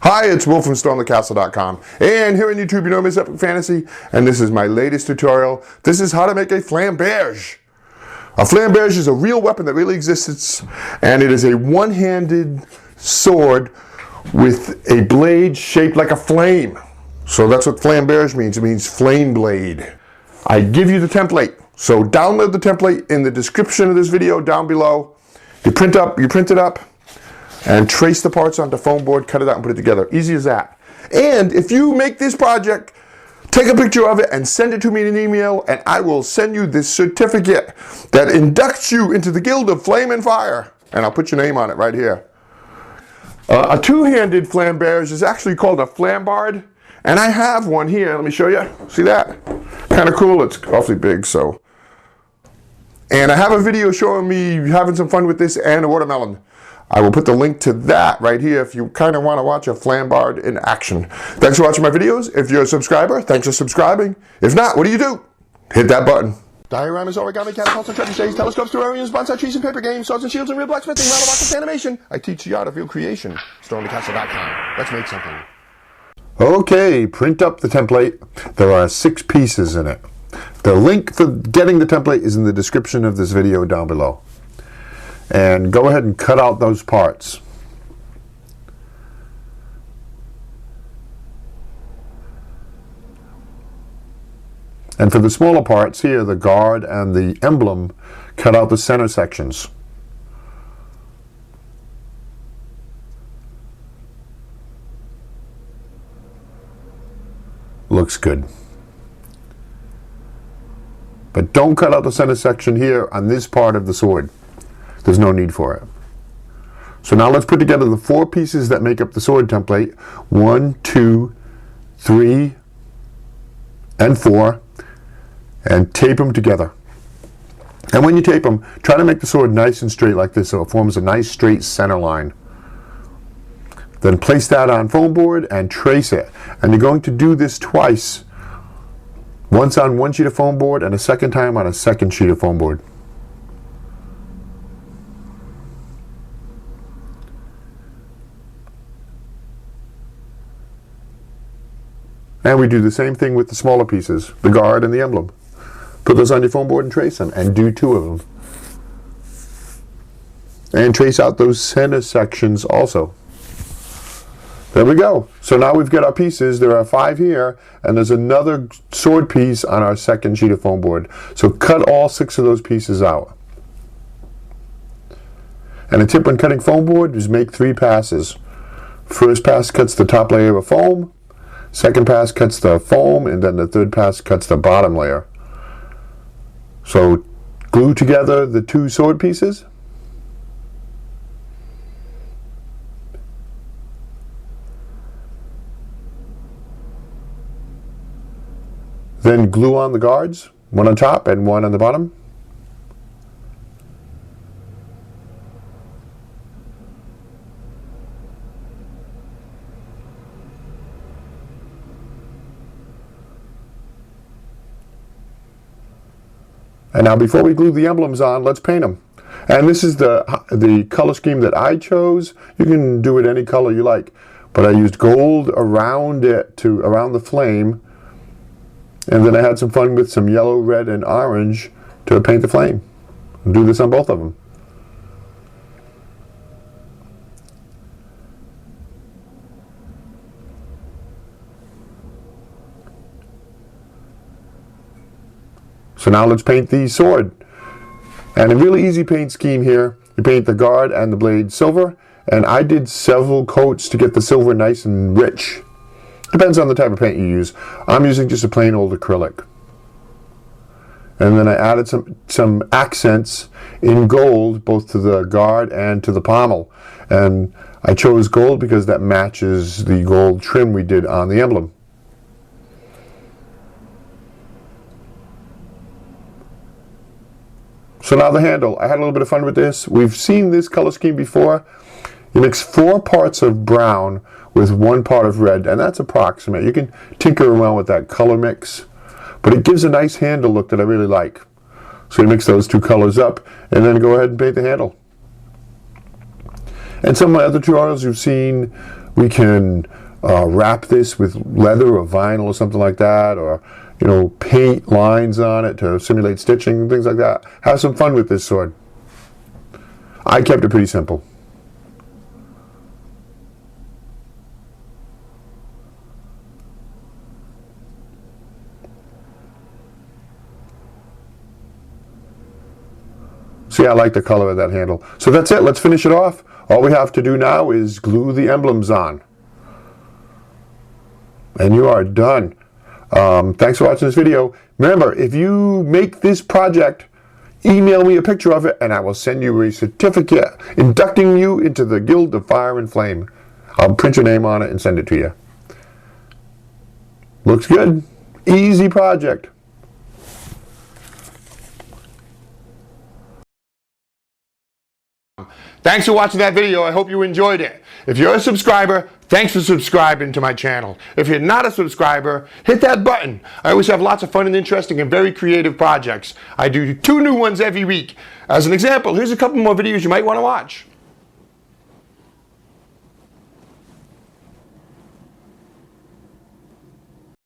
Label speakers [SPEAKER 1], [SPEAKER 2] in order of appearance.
[SPEAKER 1] Hi, it's Will from StormTheCastle.com, and here on YouTube you know me as Epic Fantasy, and this is my latest tutorial. This is how to make a flamberge. A flamberge is a real weapon that really exists, and it is a one-handed sword with a blade shaped like a flame. So that's what flamberge means. It means flame blade. I give you the template, so download the template in the description of this video down below. You print it up, and trace the parts onto foam board, cut it out and put it together. Easy as that. And if you make this project, take a picture of it and send it to me in an email, and I will send you this certificate that inducts you into the Guild of Flame and Fire. And I'll put your name on it right here. A two-handed flamberge is actually called a flambard, and I have one here. Let me show you. See that? Kind of cool. It's awfully big, so. And I have a video showing me having some fun with this and a watermelon. I will put the link to that right here if you kind of want to watch a flambard in action. Thanks for watching my videos. If you're a subscriber, thanks for subscribing. If not, what do? Hit that button. Dioramas, origami, catapults, and trebuchets, telescopes, terrariums, bonsai trees, and paper games, swords and shields, and real blacksmithing, model rockets, animation. I teach the art of real creation. StormTheCastle.com. Let's make something. Okay, print up the template. There are 6 pieces in it. The link for getting the template is in the description of this video down below. And go ahead and cut out those parts. And for the smaller parts here, the guard and the emblem, cut out the center sections. Looks good. But don't cut out the center section here on this part of the sword. There's no need for it. So now let's put together the 4 pieces that make up the sword template. 1, 2, 3, and 4. And tape them together. And when you tape them, try to make the sword nice and straight like this so it forms a nice straight center line. Then place that on foam board and trace it. And you're going to do this twice. Once on one sheet of foam board and a second time on a second sheet of foam board. And we do the same thing with the smaller pieces, the guard and the emblem. Put those on your foam board and trace them, and do 2 of them. And trace out those center sections also. There we go. So now we've got our pieces. There are 5 here, and there's another sword piece on our second sheet of foam board. So cut all 6 of those pieces out. And a tip when cutting foam board is make 3 passes. First pass cuts the top layer of foam. Second pass cuts the foam, and then the third pass cuts the bottom layer. So glue together the 2 sword pieces. Then glue on the guards, one on top and one on the bottom. And now before we glue the emblems on, let's paint them. And this is the color scheme that I chose. You can do it any color you like. But I used gold around it, around the flame. And then I had some fun with some yellow, red, and orange to paint the flame. I'll do this on both of them. So now let's paint the sword. And a really easy paint scheme here. You paint the guard and the blade silver. And I did several coats to get the silver nice and rich. Depends on the type of paint you use. I'm using just a plain old acrylic. And then I added some accents in gold, both to the guard and to the pommel. And I chose gold because that matches the gold trim we did on the emblem. So now the handle. I had a little bit of fun with this. We've seen this color scheme before. You mix 4 parts of brown with 1 part of red, and that's approximate. You can tinker around with that color mix, but it gives a nice handle look that I really like. So you mix those 2 colors up, and then go ahead and paint the handle. And some of my other tutorials you've seen We can wrap this with leather or vinyl or something like that, or paint lines on it to simulate stitching and things like that. Have some fun with this sword. I kept it pretty simple. See, I like the color of that handle. So that's it. Let's finish it off. All we have to do now is glue the emblems on. And you are done. Thanks for watching this video. Remember, if you make this project, email me a picture of it and I will send you a certificate inducting you into the Guild of Fire and Flame. I'll print your name on it and send it to you. Looks good. Easy project. Thanks for watching that video. I hope you enjoyed it. If you're a subscriber, thanks for subscribing to my channel. If you're not a subscriber, hit that button. I always have lots of fun and interesting and very creative projects. I do 2 new ones every week. As an example, here's a couple more videos you might want to watch.